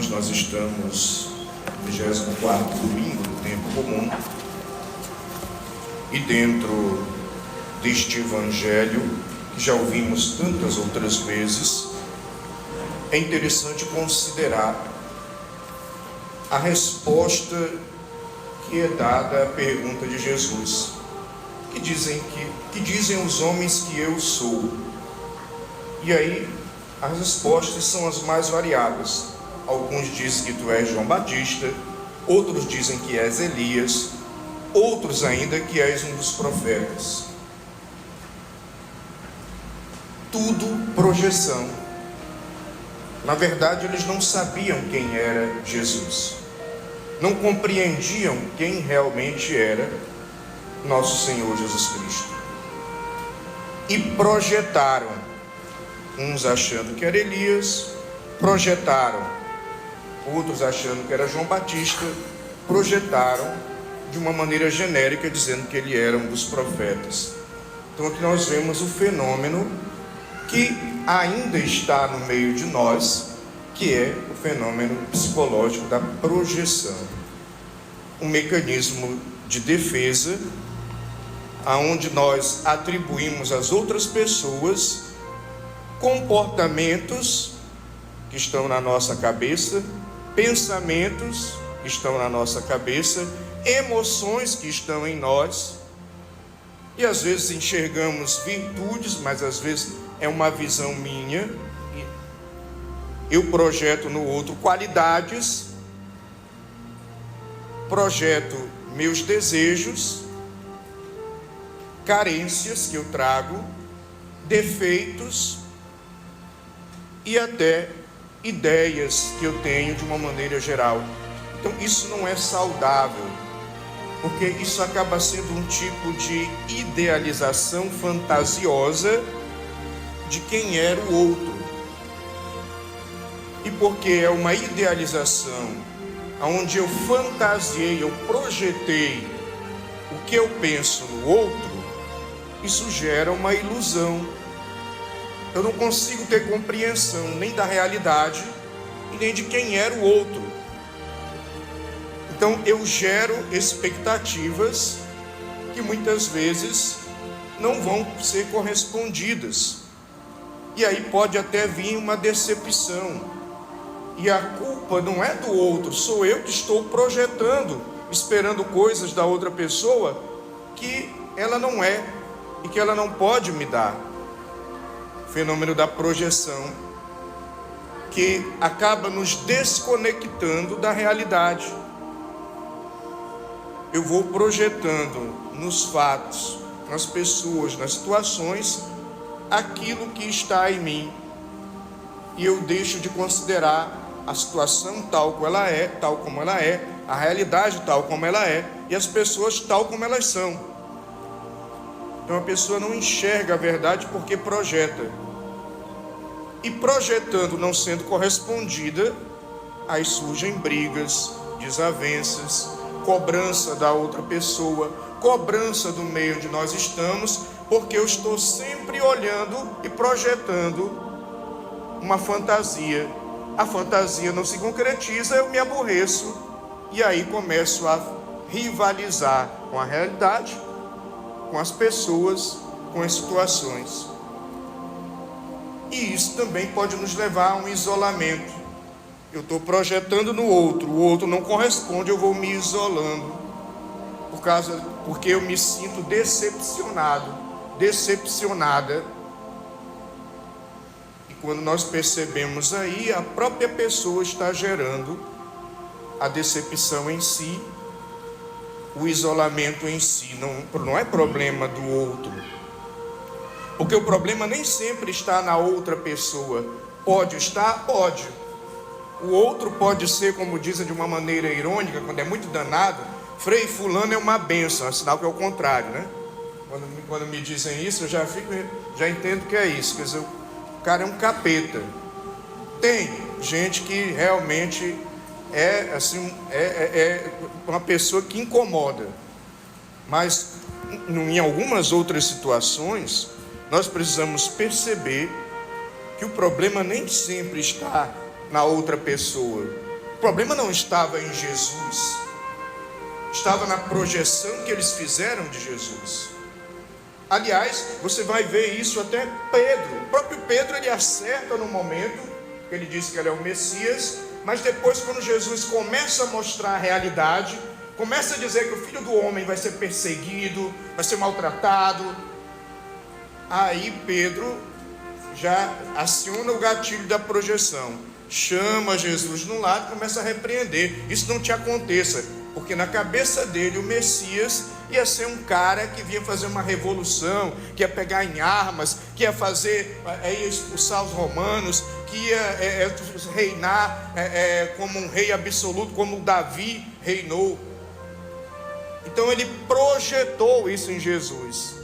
irmãos, nós estamos no 24º domingo do tempo comum e dentro deste evangelho, que já ouvimos tantas outras vezes, é interessante considerar a resposta que é dada à pergunta de Jesus. Que dizem os homens que eu sou? E aí, as respostas são as mais variadas. Alguns dizem que tu és João Batista, outros dizem que és Elias, outros ainda que és um dos profetas. Tudo projeção. Na verdade, eles não sabiam quem era Jesus. Não compreendiam quem realmente era nosso Senhor Jesus Cristo. E projetaram, uns achando que era Elias, projetaram, outros achando que era João Batista, projetaram de uma maneira genérica, dizendo que ele era um dos profetas. Então aqui nós vemos o fenômeno que ainda está no meio de nós, que é o fenômeno psicológico da projeção. Um mecanismo de defesa, aonde nós atribuímos às outras pessoas comportamentos que estão na nossa cabeça, pensamentos que estão na nossa cabeça, emoções que estão em nós, e às vezes enxergamos virtudes, mas às vezes é uma visão minha. Eu projeto no outro qualidades, projeto meus desejos, carências que eu trago, defeitos e até ideias que eu tenho de uma maneira geral. Então isso não é saudável, porque isso acaba sendo um tipo de idealização fantasiosa de quem era o outro. E porque é uma idealização onde eu fantasiei, eu projetei o que eu penso no outro, isso gera uma ilusão. Eu não consigo ter compreensão nem da realidade e nem de quem era o outro. Então eu gero expectativas que muitas vezes não vão ser correspondidas. E aí pode até vir uma decepção. E a culpa não é do outro, sou eu que estou projetando, esperando coisas da outra pessoa que ela não é e que ela não pode me dar. O fenômeno da projeção, que acaba nos desconectando da realidade. Eu vou projetando nos fatos, nas pessoas, nas situações, aquilo que está em mim, e eu deixo de considerar a situação tal como ela é, a realidade tal como ela é, e as pessoas tal como elas são. Então a pessoa não enxerga a verdade porque projeta. E projetando não sendo correspondida, aí surgem brigas, desavenças, cobrança da outra pessoa, cobrança do meio onde nós estamos, porque eu estou sempre olhando e projetando uma fantasia. A fantasia não se concretiza, eu me aborreço e aí começo a rivalizar com a realidade, com as pessoas, com as situações. E isso também pode nos levar a um isolamento. Eu estou projetando no outro, o outro não corresponde, eu vou me isolando, porque eu me sinto decepcionado, decepcionada. E quando nós percebemos aí, a própria pessoa está gerando a decepção em si, o isolamento em si, não é problema do outro. Porque o problema nem sempre está na outra pessoa. Pode estar? Pode. O outro pode ser, como dizem de uma maneira irônica, quando é muito danado, Frei fulano é uma bênção, é sinal que é o contrário, né? Quando me dizem isso, eu já entendo que é isso. Quer dizer, o cara é um capeta. Tem gente que realmente é assim, uma pessoa que incomoda. Mas em algumas outras situações, nós precisamos perceber que o problema nem sempre está na outra pessoa. problema não estava em Jesus, estava na projeção que eles fizeram de Jesus. Aliás, você vai ver isso até Pedro. O próprio Pedro, ele acerta no momento que ele diz que ele é o Messias, mas depois, quando Jesus começa a mostrar a realidade, começa a dizer que o Filho do Homem vai ser perseguido, vai ser maltratado, aí Pedro já aciona o gatilho da projeção, chama Jesus no lado e começa a repreender. Isso não te aconteça, porque na cabeça dele o Messias ia ser um cara que vinha fazer uma revolução, que ia pegar em armas, que ia ia expulsar os romanos, que ia reinar como um rei absoluto, como Davi reinou. Então ele projetou isso em Jesus.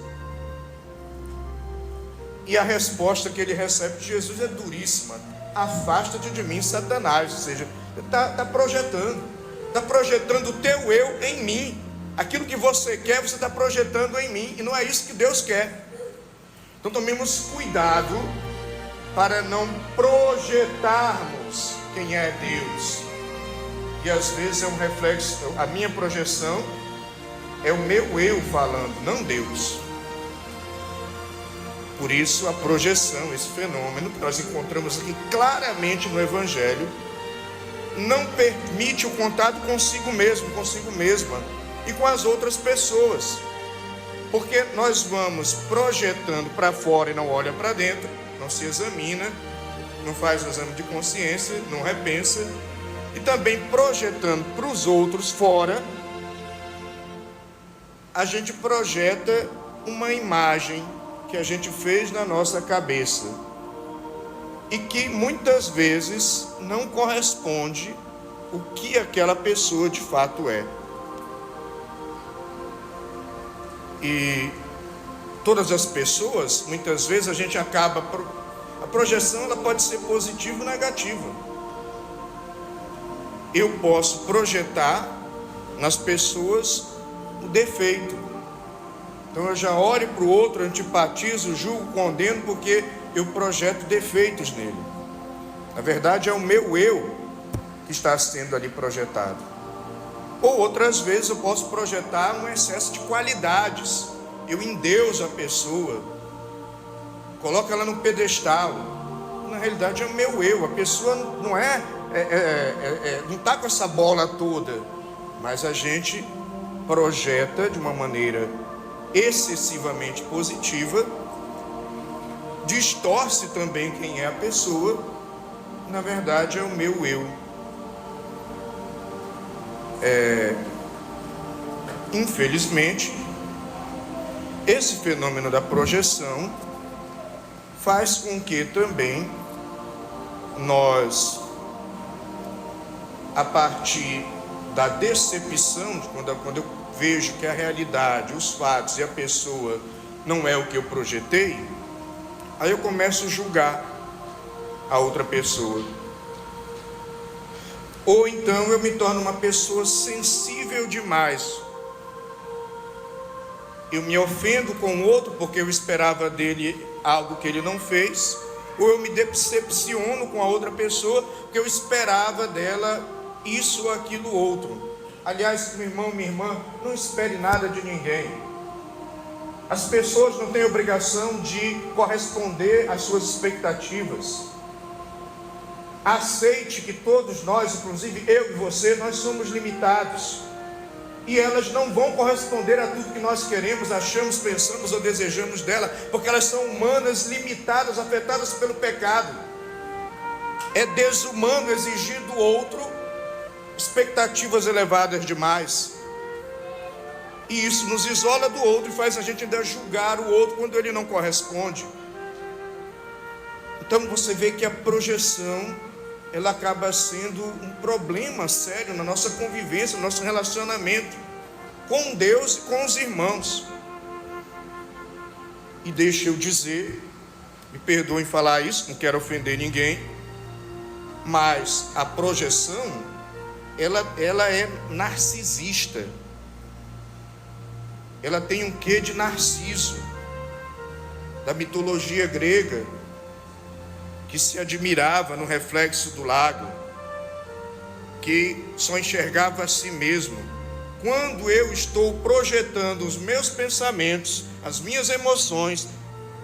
E a resposta que ele recebe de Jesus é duríssima: afasta-te de mim, Satanás. Ou seja, está projetando o teu eu em mim. Aquilo que você quer, você está projetando em mim, e não é isso que Deus quer. Então tomemos cuidado para não projetarmos quem é Deus. E às vezes é um reflexo, a minha projeção é o meu eu falando, não Deus. Por isso a projeção, esse fenômeno que nós encontramos aqui claramente no Evangelho, não permite o contato consigo mesmo, consigo mesma e com as outras pessoas, porque nós vamos projetando para fora e não olha para dentro, não se examina, não faz o exame de consciência, não repensa, e também projetando para os outros fora, a gente projeta uma imagem que a gente fez na nossa cabeça e que muitas vezes não corresponde o que aquela pessoa de fato é. E todas as pessoas, muitas vezes a gente acaba, a projeção ela pode ser positiva ou negativa. Eu posso projetar nas pessoas o defeito. Então eu já olho para o outro, antipatizo, julgo, condeno, porque eu projeto defeitos nele. Na verdade é o meu eu que está sendo ali projetado. Ou outras vezes eu posso projetar um excesso de qualidades. Eu endeuso a pessoa, coloco ela no pedestal. Na realidade é o meu eu. A pessoa não não está com essa bola toda, mas a gente projeta de uma maneira excessivamente positiva, distorce também quem é a pessoa. Na verdade é o meu eu. Infelizmente, esse fenômeno da projeção faz com que também nós, a partir da decepção, quando eu vejo que a realidade, os fatos e a pessoa não é o que eu projetei, aí eu começo a julgar a outra pessoa. Ou então eu me torno uma pessoa sensível demais. Eu me ofendo com o outro porque eu esperava dele algo que ele não fez, ou eu me decepciono com a outra pessoa porque eu esperava dela isso ou aquilo outro. Aliás, meu irmão, minha irmã, não espere nada de ninguém. As pessoas não têm obrigação de corresponder às suas expectativas. Aceite que todos nós, inclusive eu e você, nós somos limitados. E elas não vão corresponder a tudo que nós queremos, achamos, pensamos ou desejamos dela, porque elas são humanas, limitadas, afetadas pelo pecado. É desumano exigir do outro expectativas elevadas demais. E isso nos isola do outro e faz a gente ainda julgar o outro quando ele não corresponde. Então você vê que a projeção, ela acaba sendo um problema sério na nossa convivência, no nosso relacionamento com Deus e com os irmãos. E deixa eu dizer, me perdoem falar isso, não quero ofender ninguém, mas a projeção, ela é narcisista. Ela tem um quê de Narciso, da mitologia grega, que se admirava no reflexo do lago, que só enxergava a si mesmo. Quando eu estou projetando os meus pensamentos, as minhas emoções,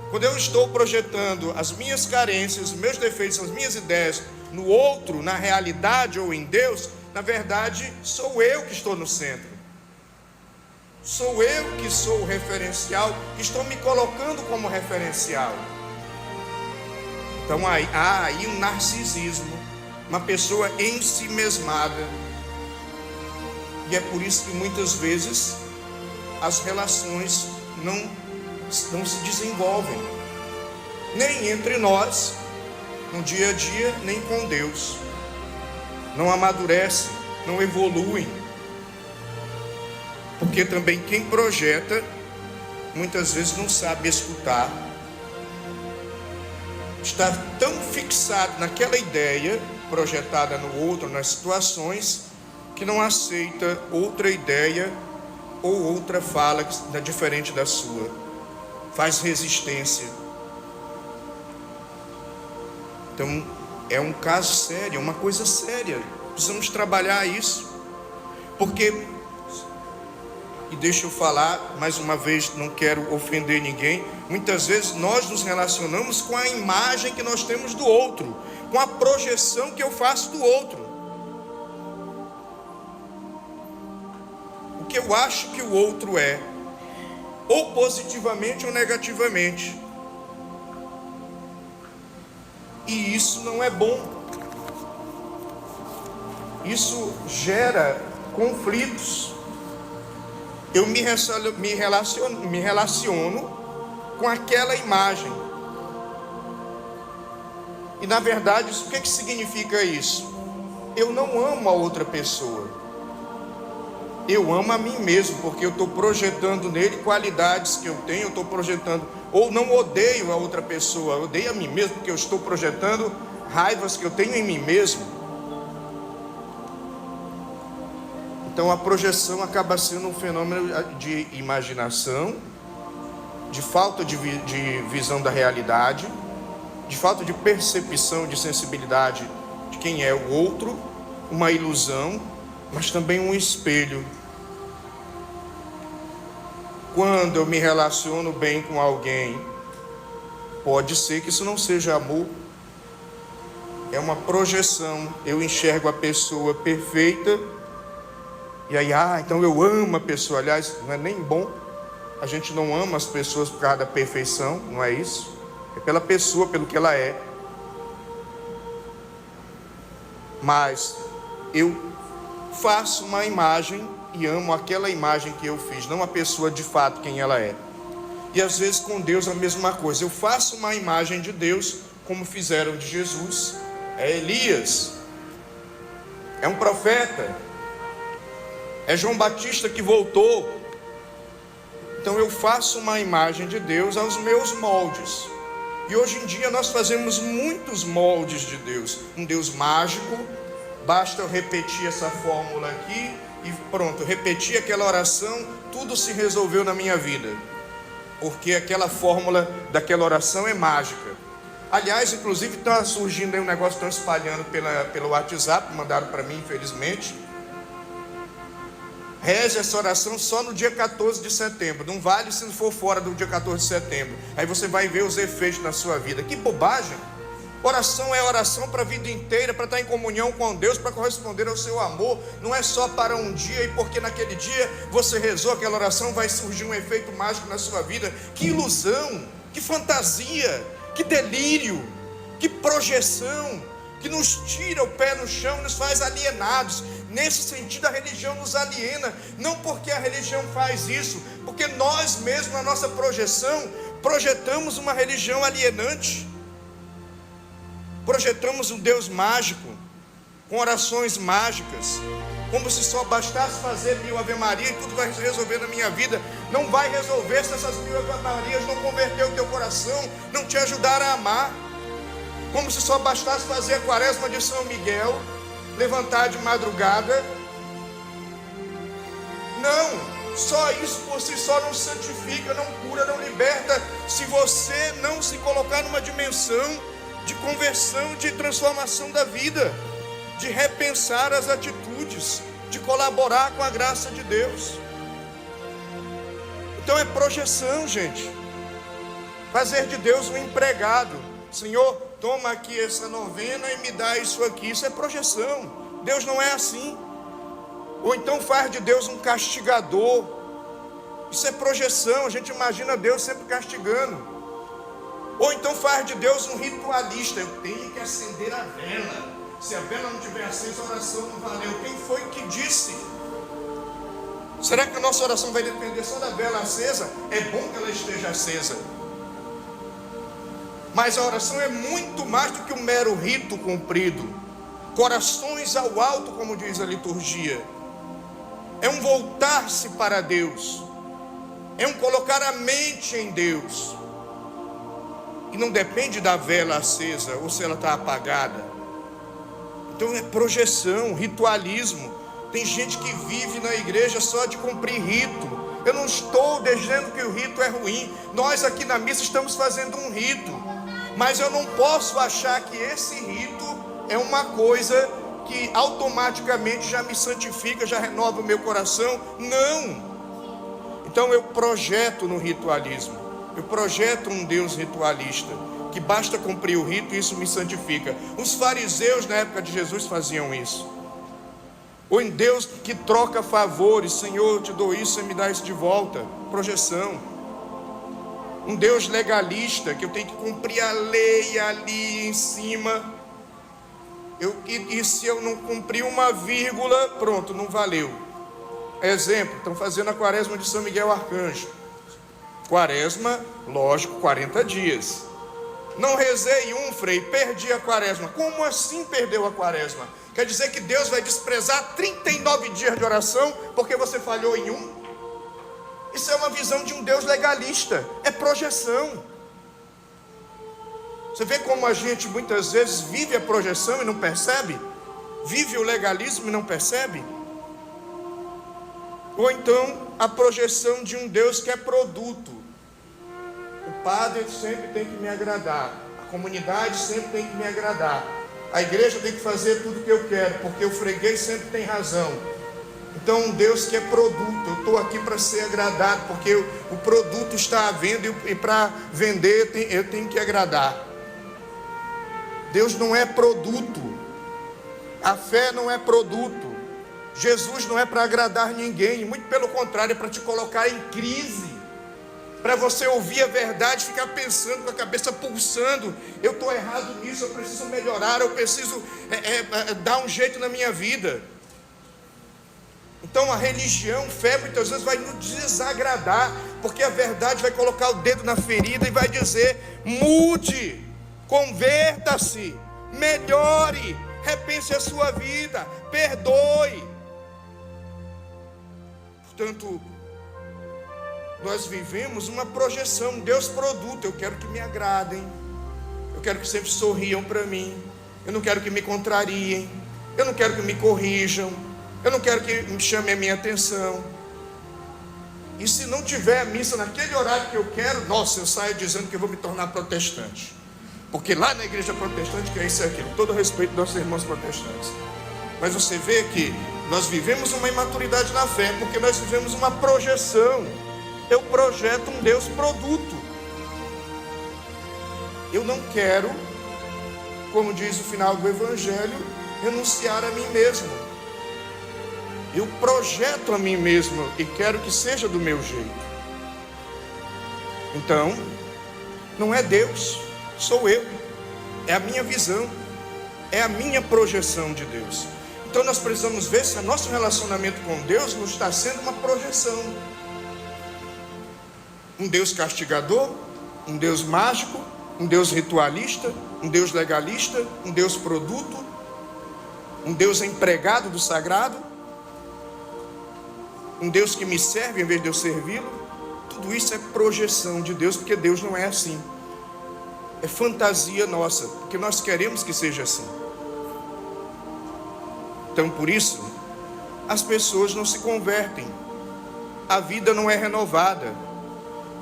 quando eu estou projetando as minhas carências, os meus defeitos, as minhas ideias no outro, na realidade ou em Deus, na verdade sou eu que estou no centro. Sou eu que sou o referencial, que estou me colocando como referencial. Então há aí um narcisismo, uma pessoa ensimesmada. E é por isso que muitas vezes as relações não se desenvolvem, nem entre nós, no dia a dia, nem com Deus. Não amadurecem, não evoluem. Porque também quem projeta, muitas vezes não sabe escutar. Está tão fixado naquela ideia projetada no outro, nas situações, que não aceita outra ideia ou outra fala diferente da sua. Faz resistência. Então, é um caso sério, é uma coisa séria. Precisamos trabalhar isso. Porque, e deixa eu falar, mais uma vez, não quero ofender ninguém, muitas vezes nós nos relacionamos com a imagem que nós temos do outro, com a projeção que eu faço do outro. O que eu acho que o outro é, ou positivamente ou negativamente. E isso não é bom. Isso gera conflitos. Eu me relaciono com aquela imagem. E na verdade, o que significa isso? Eu não amo a outra pessoa. Eu amo a mim mesmo, porque eu estou projetando nele qualidades que eu tenho, eu estou projetando, ou não odeio a outra pessoa, eu odeio a mim mesmo, porque eu estou projetando raivas que eu tenho em mim mesmo. Então a projeção acaba sendo um fenômeno de imaginação, de falta de visão da realidade, de falta de percepção, de sensibilidade de quem é o outro, uma ilusão, mas também um espelho. Quando eu me relaciono bem com alguém, pode ser que isso não seja amor, é uma projeção. Eu enxergo a pessoa perfeita, e aí, então eu amo a pessoa. Aliás, não é nem bom, a gente não ama as pessoas por causa da perfeição, não é isso? É pela pessoa, pelo que ela é. Mas eu faço uma imagem e amo aquela imagem que eu fiz, não a pessoa de fato quem ela é. E às vezes com Deus a mesma coisa. Eu faço uma imagem de Deus, como fizeram de Jesus. É Elias, é um profeta, é João Batista que voltou. Então eu faço uma imagem de Deus aos meus moldes. E hoje em dia nós fazemos muitos moldes de Deus. Um Deus mágico. Basta eu repetir essa fórmula aqui e pronto, repetir aquela oração, tudo se resolveu na minha vida. Porque aquela fórmula daquela oração é mágica. Aliás, inclusive está surgindo aí um negócio, estão espalhando pelo WhatsApp, mandaram para mim, infelizmente. Reze essa oração só no dia 14 de setembro. Não vale se não for fora do dia 14 de setembro. Aí você vai ver os efeitos na sua vida. Que bobagem! Oração é oração para a vida inteira, para estar em comunhão com Deus, para corresponder ao seu amor. Não é só para um dia e porque naquele dia você rezou aquela oração, vai surgir um efeito mágico na sua vida. Que ilusão, que fantasia, que delírio, que projeção, que nos tira o pé no chão, nos faz alienados. Nesse sentido a religião nos aliena, não porque a religião faz isso, porque nós mesmos na nossa projeção, projetamos uma religião alienante. Projetamos um Deus mágico, com orações mágicas, como se só bastasse fazer 1000 Ave Maria e tudo vai se resolver na minha vida. Não vai resolver se essas 1000 Ave Marias não converter o teu coração, não te ajudar a amar. Como se só bastasse fazer a quaresma de São Miguel, levantar de madrugada. Não, só isso por si só não santifica, não cura, não liberta, se você não se colocar numa dimensão de conversão, de transformação da vida. de repensar as atitudes, de colaborar com a graça de Deus. Então é projeção, gente. Fazer de Deus um empregado. Senhor, toma aqui essa novena e me dá isso aqui. Isso é projeção. Deus não é assim. Ou então faz de Deus um castigador. Isso é projeção. A gente imagina Deus sempre castigando. Ou então faz de Deus um ritualista. Eu tenho que acender a vela. Se a vela não tiver acesa, a oração não valeu. Quem foi que disse? Será que a nossa oração vai depender só da vela acesa? É bom que ela esteja acesa. Mas a oração é muito mais do que um mero rito cumprido. Corações ao alto, como diz a liturgia. É um voltar-se para Deus. É um colocar a mente em Deus. E não depende da vela acesa ou se ela está apagada. Então é projeção, ritualismo. Tem gente que vive na igreja só de cumprir rito. Eu não estou dizendo que o rito é ruim. Nós aqui na missa estamos fazendo um rito. Mas eu não posso achar que esse rito é uma coisa que automaticamente já me santifica, já renova o meu coração. Não. Então eu projeto no ritualismo. Eu projeto um Deus ritualista, que basta cumprir o rito e isso me santifica. Os fariseus na época de Jesus faziam isso. Ou em Deus que troca favores. Senhor, eu te dou isso, você me dá isso de volta. Projeção. Um Deus legalista, que eu tenho que cumprir a lei ali em cima. E se eu não cumprir uma vírgula, pronto, não valeu. Exemplo, estão fazendo a quaresma de São Miguel Arcanjo. Quaresma, lógico, 40 dias. Não rezei um, frei, perdi a quaresma. Como assim perdeu a quaresma? Quer dizer que Deus vai desprezar 39 dias de oração porque você falhou em um? Isso é uma visão de um Deus legalista. É projeção. Você vê como a gente muitas vezes vive a projeção e não percebe? Vive o legalismo e não percebe? Ou então a projeção de um Deus que é produto. O padre sempre tem que me agradar. A comunidade sempre tem que me agradar. A igreja tem que fazer tudo o que eu quero, porque o freguês sempre tem razão. Então um Deus que é produto. Eu estou aqui para ser agradado, porque o produto está à venda e para vender eu tenho que agradar. Deus não é produto. A fé não é produto. Jesus não é para agradar ninguém, muito pelo contrário, é para te colocar em crise, para você ouvir a verdade, ficar pensando com a cabeça pulsando. Eu estou errado nisso, eu preciso melhorar, eu preciso dar um jeito na minha vida. Então a religião, fé, muitas vezes vai nos desagradar, porque a verdade vai colocar o dedo na ferida e vai dizer: mude, converta-se, melhore, repense a sua vida, perdoe. Portanto, nós vivemos uma projeção, Deus produto. Eu quero que me agradem, eu quero que sempre sorriam para mim, eu não quero que me contrariem, eu não quero que me corrijam, eu não quero que me chamem a minha atenção. E se não tiver a missa naquele horário que eu quero, nossa, eu saio dizendo que eu vou me tornar protestante, porque lá na igreja protestante que é isso e aquilo. Todo respeito dos nossos irmãos protestantes, mas você vê que nós vivemos uma imaturidade na fé, porque nós vivemos uma projeção. Eu projeto um Deus produto. Eu não quero, como diz o final do Evangelho, renunciar a mim mesmo. Eu projeto a mim mesmo e quero que seja do meu jeito. Então, não é Deus, sou eu. É a minha visão, é a minha projeção de Deus. Então nós precisamos ver se o nosso relacionamento com Deus não está sendo uma projeção. Um Deus castigador, um Deus mágico, um Deus ritualista, um Deus legalista, um Deus produto, um Deus empregado do sagrado, um Deus que me serve em vez de eu servi-lo. Tudo isso é projeção de Deus, porque Deus não é assim. É fantasia nossa, porque nós queremos que seja assim. Então por isso as pessoas não se convertem, a vida não é renovada,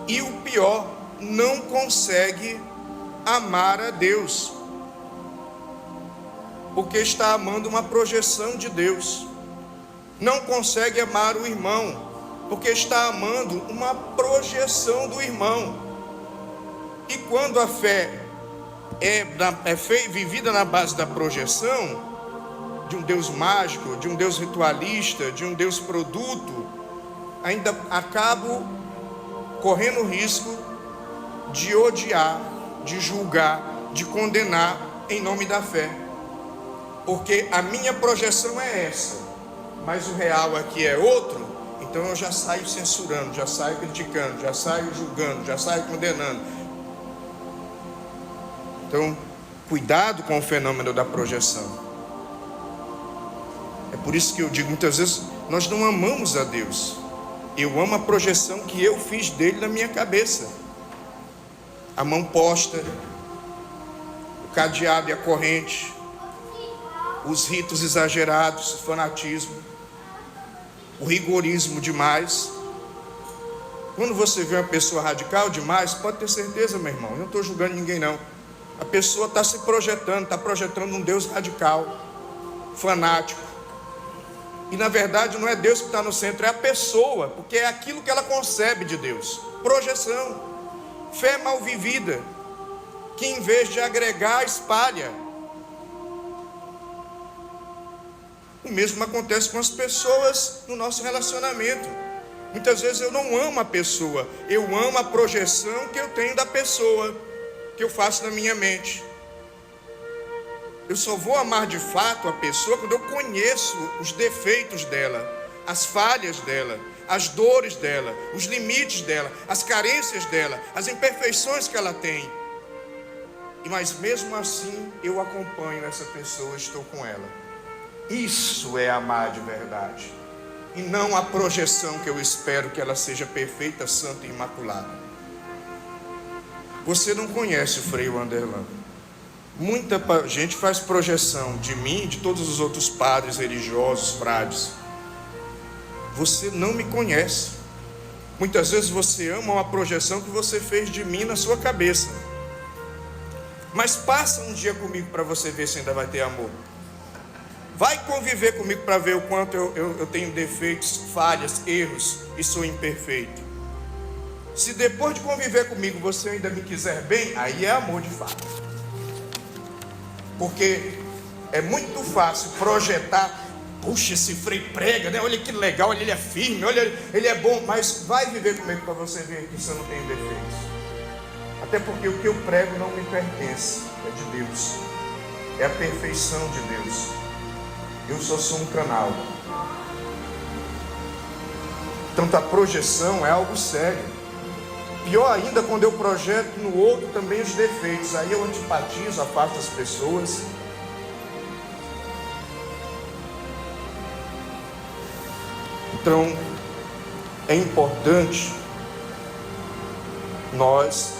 e o pior, não consegue amar a Deus. porque está amando uma projeção de Deus. Não consegue amar o irmão, porque está amando uma projeção do irmão. E quando a fé é vivida na base da projeção, de um Deus mágico, de um Deus ritualista, de um Deus produto, ainda acabo correndo o risco de odiar, de julgar, de condenar em nome da fé. Porque a minha projeção é essa, mas o real aqui é outro, então eu já saio censurando, já saio criticando, já saio julgando, já saio condenando. Então, cuidado com o fenômeno da projeção. É por isso que eu digo, muitas vezes, nós não amamos a Deus. Eu amo a projeção que eu fiz dele na minha cabeça. A mão posta, o cadeado e a corrente, os ritos exagerados, o fanatismo, o rigorismo demais. Quando você vê uma pessoa radical demais, pode ter certeza, meu irmão, eu não estou julgando ninguém não. A pessoa está se projetando, está projetando um Deus radical, fanático. E na verdade não é Deus que está no centro, é a pessoa, porque é aquilo que ela concebe de Deus. Projeção, fé mal vivida, que em vez de agregar, espalha. O mesmo acontece com as pessoas no nosso relacionamento. Muitas vezes eu não amo a pessoa, eu amo a projeção que eu tenho da pessoa, que eu faço na minha mente. Eu só vou amar de fato a pessoa quando eu conheço os defeitos dela, as falhas dela, as dores dela, os limites dela, as carências dela, as imperfeições que ela tem. Mas mesmo assim eu acompanho essa pessoa, estou com ela. Isso é amar de verdade. E não a projeção que eu espero que ela seja perfeita, santa e imaculada. Você não conhece o Frei Wanderlan. Muita gente faz projeção de mim e de todos os outros padres religiosos, frades. Você não me conhece. Muitas vezes você ama uma projeção que você fez de mim na sua cabeça. Mas passa um dia comigo para você ver se ainda vai ter amor. Vai conviver comigo para ver o quanto eu tenho defeitos, falhas, erros e sou imperfeito. Se depois de conviver comigo você ainda me quiser bem, aí é amor de fato. Porque é muito fácil projetar, puxa, esse Frei prega, né? Olha que legal, olha, ele é firme, olha, ele é bom, mas vai viver comigo para você ver que você não tem defeitos. Até porque o que eu prego não me pertence, é de Deus, é a perfeição de Deus. Eu só sou um canal. Então a projeção é algo sério. Pior ainda quando eu projeto no outro também os defeitos. Aí eu antipatizo, afasto as pessoas. Então é importante nós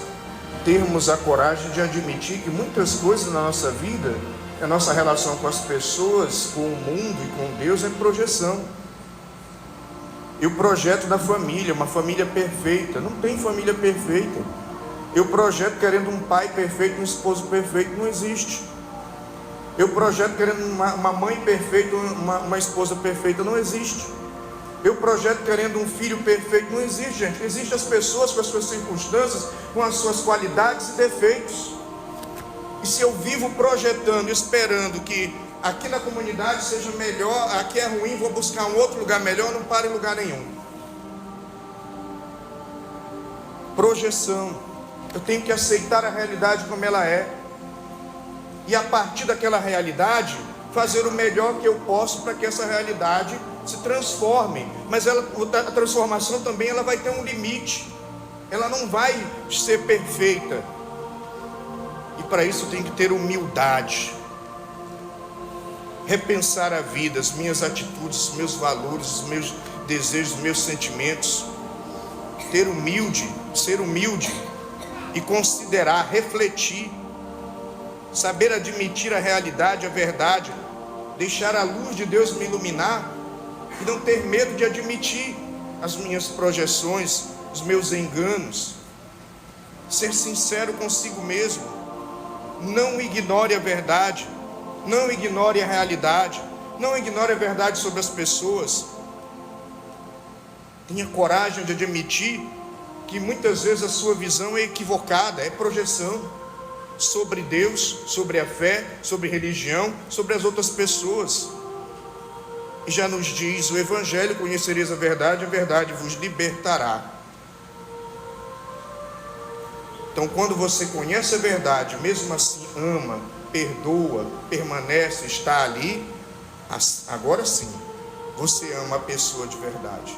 termos a coragem de admitir que muitas coisas na nossa vida, a nossa relação com as pessoas, com o mundo e com Deus é projeção. Eu projeto da família, uma família perfeita. Não tem família perfeita. Eu projeto querendo um pai perfeito, um esposo perfeito. Não existe. Eu projeto querendo uma mãe perfeita, uma esposa perfeita. Não existe. Eu projeto querendo um filho perfeito. Não existe, gente. Existem as pessoas com as suas circunstâncias, com as suas qualidades e defeitos. E se eu vivo projetando, esperando que aqui na comunidade seja melhor, aqui é ruim, vou buscar um outro lugar melhor, não paro em lugar nenhum. Projeção. Eu tenho que aceitar a realidade como ela é. E a partir daquela realidade, fazer o melhor que eu posso para que essa realidade se transforme. Mas a transformação também ela vai ter um limite. Ela não vai ser perfeita. E para isso tem que ter humildade. Repensar a vida, as minhas atitudes, os meus valores, os meus desejos, os meus sentimentos. Ser humilde e considerar, refletir, saber admitir a realidade, a verdade, deixar a luz de Deus me iluminar e não ter medo de admitir as minhas projeções, os meus enganos. Ser sincero consigo mesmo, não ignore a verdade. Não ignore a realidade. Não ignore a verdade sobre as pessoas. Tenha coragem de admitir que muitas vezes a sua visão é equivocada, é projeção sobre Deus, sobre a fé, sobre religião, sobre as outras pessoas. E já nos diz o Evangelho: conhecereis a verdade vos libertará. Então, quando você conhece a verdade, mesmo assim ama, perdoa, permanece, está ali, agora sim, você ama a pessoa de verdade.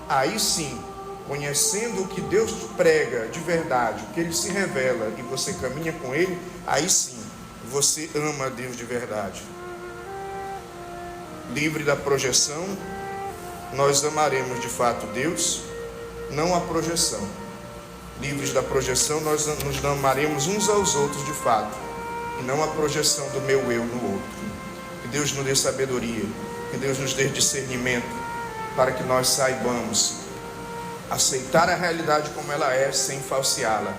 Aí sim, conhecendo o que Deus prega de verdade, o que Ele se revela, e você caminha com Ele, aí sim, você ama a Deus de verdade. Livre da projeção, nós amaremos de fato Deus, não a projeção. Livres da projeção, nós nos amaremos uns aos outros de fato, e não a projeção do meu eu no outro. Que Deus nos dê sabedoria, que Deus nos dê discernimento, para que nós saibamos aceitar a realidade como ela é, sem falseá-la,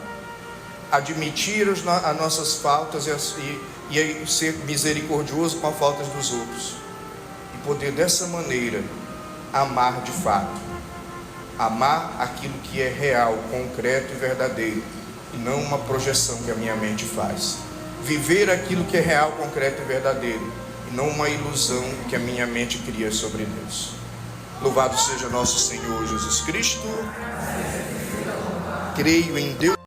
admitir as nossas faltas e ser misericordioso com as faltas dos outros, e poder dessa maneira amar de fato, amar aquilo que é real, concreto e verdadeiro, e não uma projeção que a minha mente faz. Viver aquilo que é real, concreto e verdadeiro, e não uma ilusão que a minha mente cria sobre Deus. Louvado seja nosso Senhor Jesus Cristo. Creio em Deus.